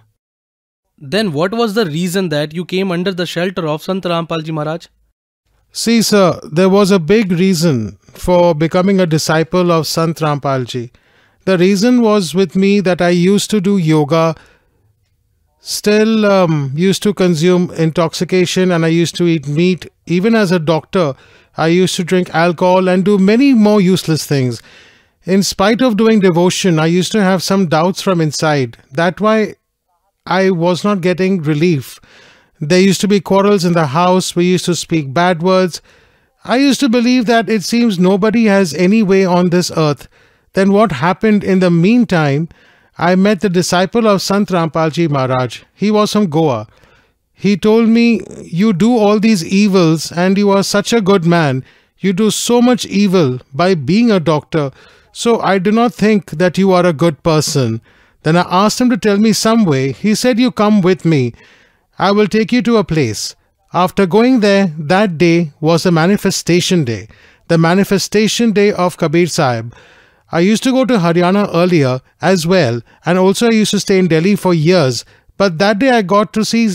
Then what was the reason that you came under the shelter of Sant Rampal Ji Maharaj? See, sir, there was a big reason for becoming a disciple of Sant Rampal Ji. The reason was with me that I used to do yoga, still used to consume intoxication, and I used to eat meat. Even as a doctor, I used to drink alcohol and do many more useless things. In spite of doing devotion, I used to have some doubts from inside. That's why I was not getting relief. There used to be quarrels in the house. We used to speak bad words. I used to believe that it seems nobody has any way on this earth. Then what happened in the meantime, I met the disciple of Sant Rampal Ji Maharaj. He was from Goa. He told me, you do all these evils and you are such a good man. You do so much evil by being a doctor. So I do not think that you are a good person. Then I asked him to tell me some way. He said, you come with me. I will take you to a place. After going there, that day was a manifestation day. The manifestation day of Kabir Sahib. I used to go to Haryana earlier as well, and also I used to stay in Delhi for years. But that day I got to see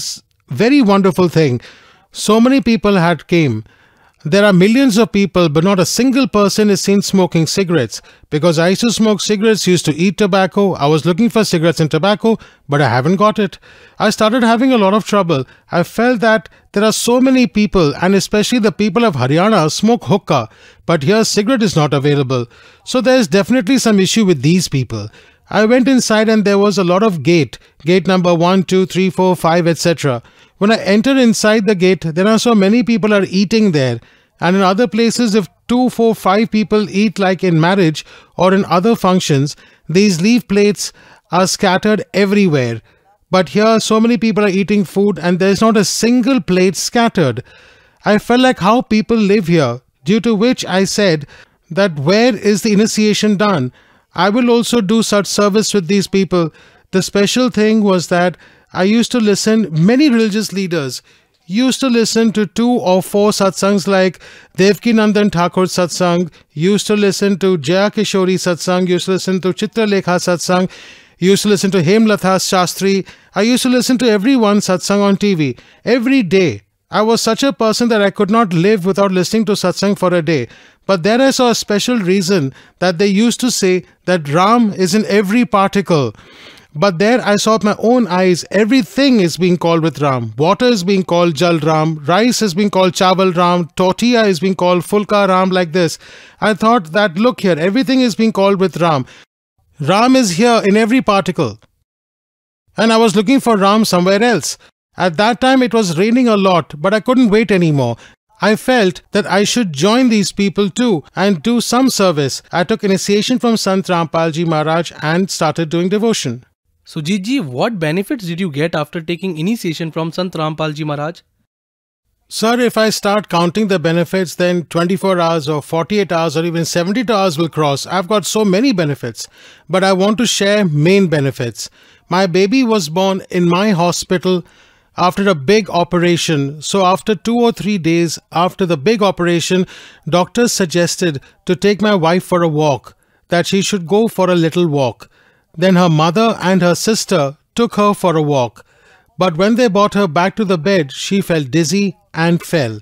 very wonderful thing. So many people had came. There are millions of people, but not a single person is seen smoking cigarettes. Because I used to smoke cigarettes, used to eat tobacco. I was looking for cigarettes and tobacco, but I haven't got it. I started having a lot of trouble. I felt that there are so many people, and especially the people of Haryana, smoke hookah. But here cigarette is not available. So there is definitely some issue with these people. I went inside and there was a lot of gate number 1, 2, 3, 4, 5, etc. When I entered inside the gate, there are so many people are eating there. And in other places, if 2, 4, 5 people eat like in marriage or in other functions, these leaf plates are scattered everywhere. But here, so many people are eating food and there is not a single plate scattered. I felt like how people live here, due to which I said that where is the initiation done? I will also do such service with these people. The special thing was that I used to listen, many religious leaders used to listen to 2 or 4 satsangs like Devki Nandan Thakur satsang, used to listen to Jaya Kishori satsang, used to listen to Chitralekha satsang, used to listen to Hemlatha Shastri. I used to listen to everyone satsang on TV. Every day. I was such a person that I could not live without listening to satsang for a day. But there I saw a special reason that they used to say that Ram is in every particle. But there I saw with my own eyes, everything is being called with Ram. Water is being called Jal Ram, rice is being called Chawal Ram, tortilla is being called Fulka Ram, like this. I thought that look here, everything is being called with Ram. Ram is here in every particle. And I was looking for Ram somewhere else. At that time it was raining a lot, but I couldn't wait anymore. I felt that I should join these people too and do some service. I took initiation from Sant Rampal Ji Maharaj and started doing devotion. So Ji, what benefits did you get after taking initiation from Sant Rampal Ji Maharaj? Sir, if I start counting the benefits, then 24 hours or 48 hours or even 72 hours will cross. I've got so many benefits, but I want to share main benefits. My baby was born in my hospital after a big operation. So after 2 or 3 days after the big operation, doctors suggested to take my wife for a walk, that she should go for a little walk. Then her mother and her sister took her for a walk. But when they brought her back to the bed, she felt dizzy and fell.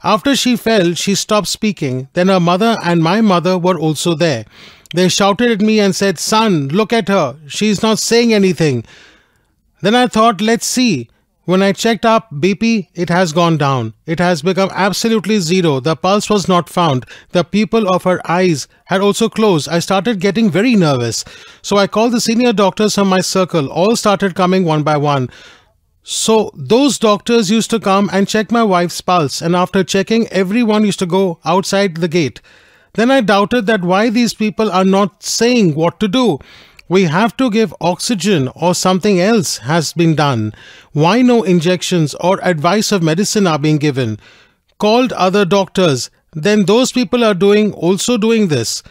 After she fell, she stopped speaking. Then her mother and my mother were also there. They shouted at me and said, "Son, look at her. She's not saying anything." Then I thought, let's see. When I checked up BP, it has gone down. It has become absolutely zero. The pulse was not found. The pupil of her eyes had also closed. I started getting very nervous. So I called the senior doctors from my circle. All started coming one by one. So those doctors used to come and check my wife's pulse. And after checking, everyone used to go outside the gate. Then I doubted that why these people are not saying what to do. We have to give oxygen or something else has been done. Why no injections or advice of medicine are being given? Called other doctors. Then those people are also doing this.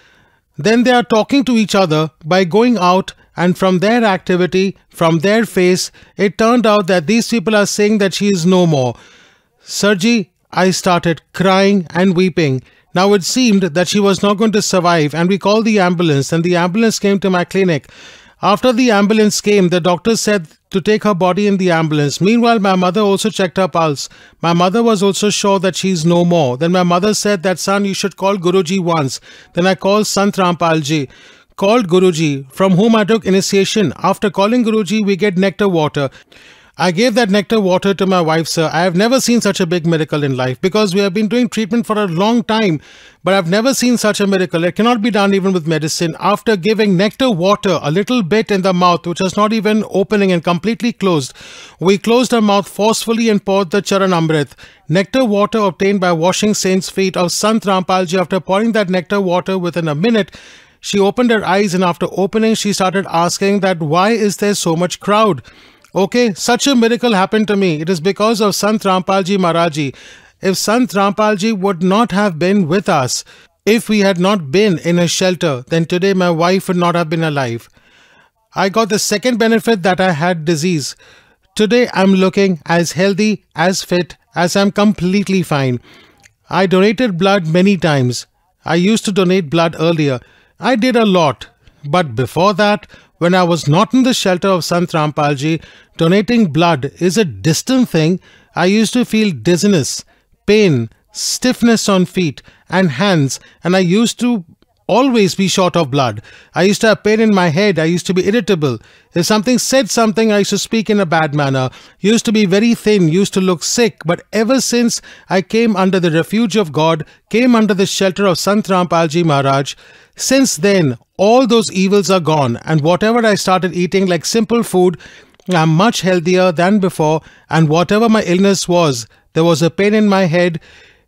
Then they are talking to each other by going out, and from their activity, from their face, it turned out that these people are saying that she is no more. Sarji, I started crying and weeping. Now it seemed that she was not going to survive, and we called the ambulance, and the ambulance came to my clinic. After the ambulance came, the doctor said to take her body in the ambulance. Meanwhile, my mother also checked her pulse. My mother was also sure that she's no more. Then my mother said that, son, you should call Guruji once. Then I called Sant Rampalji, called Guruji, from whom I took initiation. After calling Guruji, we get nectar water. I gave that nectar water to my wife, sir. I have never seen such a big miracle in life, because we have been doing treatment for a long time, but I've never seen such a miracle. It cannot be done even with medicine. After giving nectar water, a little bit in the mouth, which was not even opening and completely closed, we closed her mouth forcefully and poured the Charan Amrit. Nectar water obtained by washing saints' feet of Sant Rampalji. After pouring that nectar water, within a minute, she opened her eyes, and after opening, she started asking that why is there so much crowd? Okay, such a miracle happened to me. It is because of Sant Rampalji Maharaji. If Sant Rampalji would not have been with us, if we had not been in a shelter, then today my wife would not have been alive. I got the second benefit, that I had disease. Today I'm looking as healthy, as fit, as I'm completely fine. I donated blood many times. I used to donate blood earlier. I did a lot. But before that, when I was not in the shelter of Sant Rampalji, donating blood is a distant thing. I used to feel dizziness, pain, stiffness on feet and hands, and I used to always be short of blood. I used to have pain in my head. I used to be irritable. If something said something, I used to speak in a bad manner. Used to be very thin, used to look sick. But ever since I came under the refuge of God, came under the shelter of Sant Rampalji Maharaj, since then, all those evils are gone, and whatever I started eating like simple food, I'm much healthier than before, and whatever my illness was, there was a pain in my head.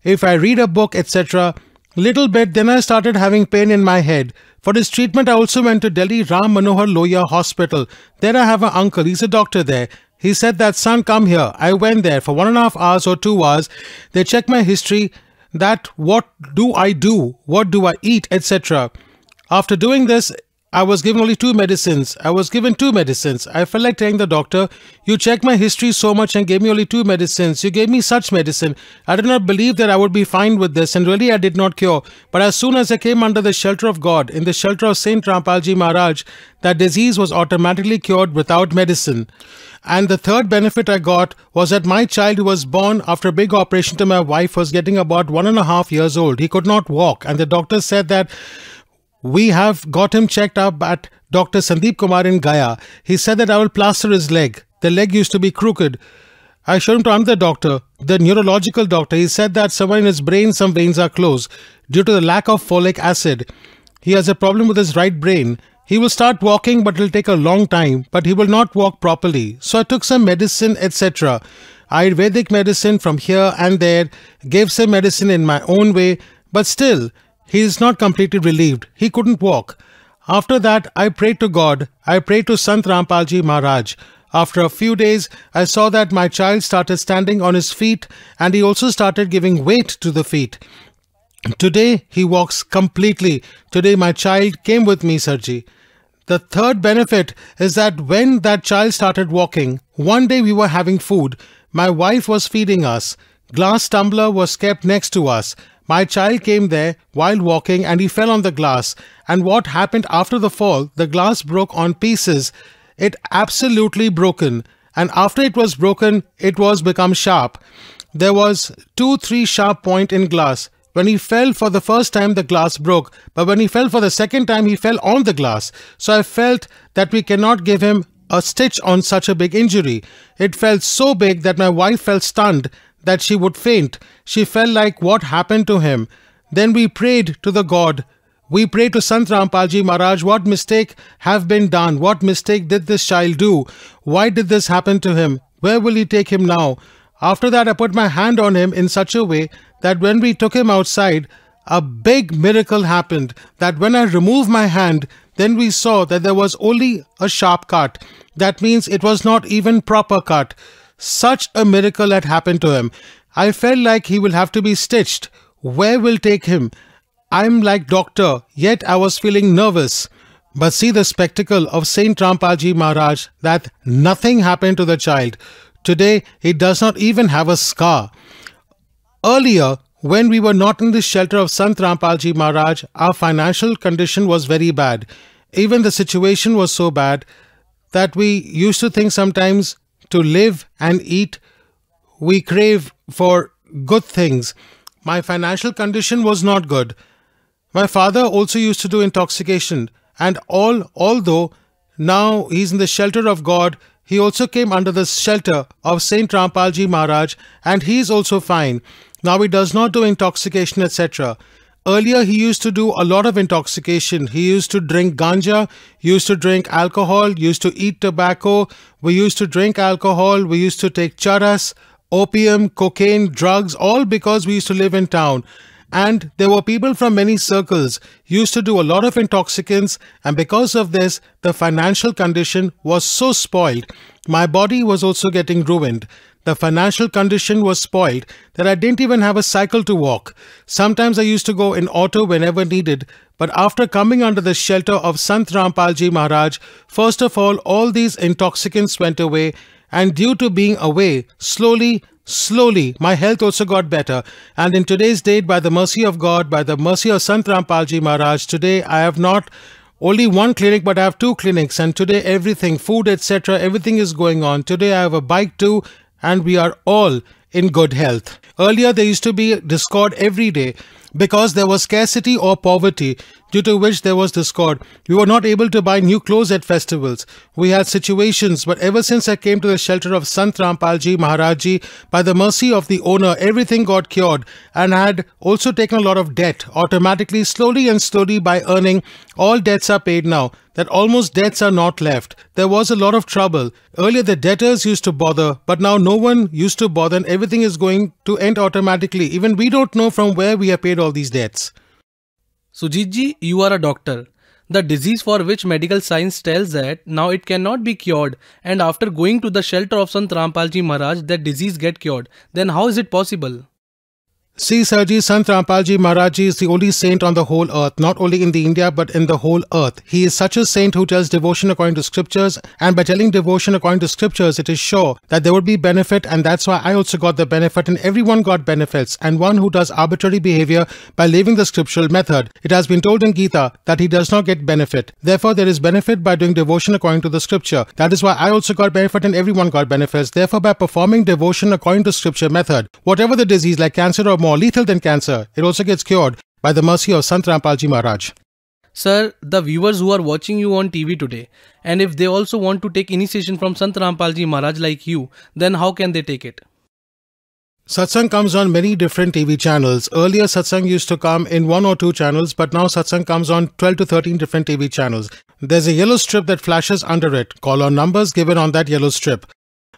If I read a book, etc., little bit, then I started having pain in my head. For this treatment, I also went to Delhi Ram Manohar Lohia Hospital. There I have an uncle, he's a doctor there. He said that, son, come here. I went there for 1.5 hours or 2 hours. They checked my history, that what do I do, what do I eat, etc. After doing this, I was given only 2 medicines. I was given 2 medicines. I felt like telling the doctor, you checked my history so much and gave me only 2 medicines. You gave me such medicine. I did not believe that I would be fine with this, and really I did not cure. But as soon as I came under the shelter of God, in the shelter of Saint Rampalji Maharaj, that disease was automatically cured without medicine. And the third benefit I got was that my child, who was born after a big operation to my wife, was getting about 1.5 years old. He could not walk, and the doctor said that we have got him checked up at Dr. Sandeep Kumar in Gaya. He said that I will plaster his leg. The leg used to be crooked. I showed him to another doctor, the neurological doctor. He said that somewhere in his brain some veins are closed due to the lack of folic acid. He has a problem with his right brain. He will start walking, but it will take a long time, but he will not walk properly. So I took some medicine, etc. Ayurvedic medicine from here and there, gave some medicine in my own way, but still, he is not completely relieved. He couldn't walk. After that, I prayed to God. I prayed to Sant Rampalji Maharaj. After a few days, I saw that my child started standing on his feet, and he also started giving weight to the feet. Today, he walks completely. Today, my child came with me, Sarji. The third benefit is that when that child started walking, one day we were having food. My wife was feeding us. Glass tumbler was kept next to us. My child came there while walking and he fell on the glass. And what happened after the fall? The glass broke on pieces. It absolutely broken. And after it was broken, it was become sharp. There was 2-3 sharp point in glass. When he fell for the first time, the glass broke. But when he fell for the second time, he fell on the glass. So I felt that we cannot give him a stitch on such a big injury. It felt so big that my wife felt stunned that she would faint. She felt like, what happened to him? Then we prayed to the God. We prayed to Sant Rampalji Maharaj, what mistake have been done? What mistake did this child do? Why did this happen to him? Where will he take him now? After that, I put my hand on him in such a way that when we took him outside, a big miracle happened. That when I removed my hand, then we saw that there was only a sharp cut. That means it was not even proper cut. Such a miracle had happened to him. I felt like he will have to be stitched. Where will take him? I'm like doctor, yet I was feeling nervous. But see the spectacle of Saint Rampalji Maharaj, that nothing happened to the child. Today, he does not even have a scar. Earlier, when we were not in the shelter of Sant Rampal Ji Maharaj, our financial condition was very bad. Even the situation was so bad that we used to think sometimes to live and eat, we crave for good things. My financial condition was not good. My father also used to do intoxication, and although now he's in the shelter of God, he also came under the shelter of Saint Rampal Ji Maharaj, and he is also fine. Now he does not do intoxication, etc. Earlier he used to do a lot of intoxication. He used to drink ganja, used to drink alcohol, used to eat tobacco. We used to drink alcohol, we used to take charas, opium, cocaine, drugs, all because we used to live in town. And there were people from many circles used to do a lot of intoxicants, and because of this, the financial condition was so spoiled. My body was also getting ruined. The financial condition was spoiled that I didn't even have a cycle to walk. Sometimes I used to go in auto whenever needed, but after coming under the shelter of Sant Rampal Ji Maharaj, first of all these intoxicants went away, and due to being away, slowly, my health also got better. And in today's date, by the mercy of God, by the mercy of Sant Rampal Ji Maharaj, today I have not only one clinic, but I have 2 clinics. And today everything, food, etc., everything is going on. Today I have a bike too, and we are all in good health. Earlier there used to be discord every day because there was scarcity or poverty, due to which there was discord. We were not able to buy new clothes at festivals. We had situations, but ever since I came to the shelter of Sant Rampal Ji Maharaj Ji, by the mercy of the owner, everything got cured, and I had also taken a lot of debt. Automatically, slowly and slowly, by earning, all debts are paid now. That almost debts are not left. There was a lot of trouble. Earlier the debtors used to bother, but now no one used to bother, and everything is going to end automatically. Even we don't know from where we have paid all these debts. Sujit ji, you are a doctor. The disease for which medical science tells that now it cannot be cured, and after going to the shelter of Sant Rampal Ji Maharaj, that disease get cured. Then how is it possible? See, Sirji, Sant Rampal Ji Maharaj Ji is the only saint on the whole earth, not only in the India but in the whole earth. He is such a saint who tells devotion according to scriptures, and by telling devotion according to scriptures, it is sure that there would be benefit, and that's why I also got the benefit, and everyone got benefits. And one who does arbitrary behavior by leaving the scriptural method, it has been told in Gita that he does not get benefit. Therefore, there is benefit by doing devotion according to the scripture. That is why I also got benefit, and everyone got benefits. Therefore, by performing devotion according to scripture method, whatever the disease, like cancer or more lethal than cancer, it also gets cured by the mercy of Sant Rampal Ji Maharaj. Sir, the viewers who are watching you on TV today, and if they also want to take initiation from Sant Rampal Ji Maharaj like you, then how can they take it? Satsang comes on many different TV channels. Earlier, Satsang used to come in 1 or 2 channels, but now Satsang comes on 12 to 13 different TV channels. There's a yellow strip that flashes under it. Call on numbers given on that yellow strip.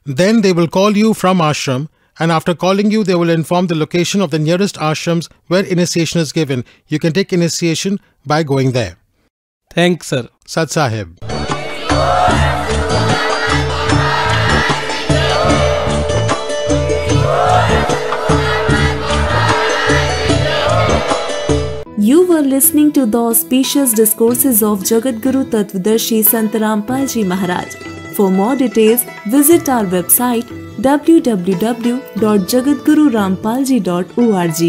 Then they will call you from ashram, and after calling you, they will inform the location of the nearest ashrams where initiation is given. You can take initiation by going there. Thanks, sir. Sat Sahib. You were listening to the auspicious discourses of Jagat Guru Tattvadarshi Sant Rampal Ji Maharaj. For more details, visit our website www.jagatgururampalji.org.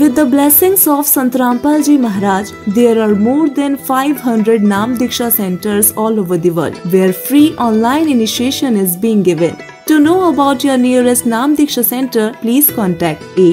With the blessings of Sant Rampal Ji Maharaj, there are more than 500 Nam Diksha centers all over the world, where free online initiation is being given. To know about your nearest Nam Diksha center, please contact 8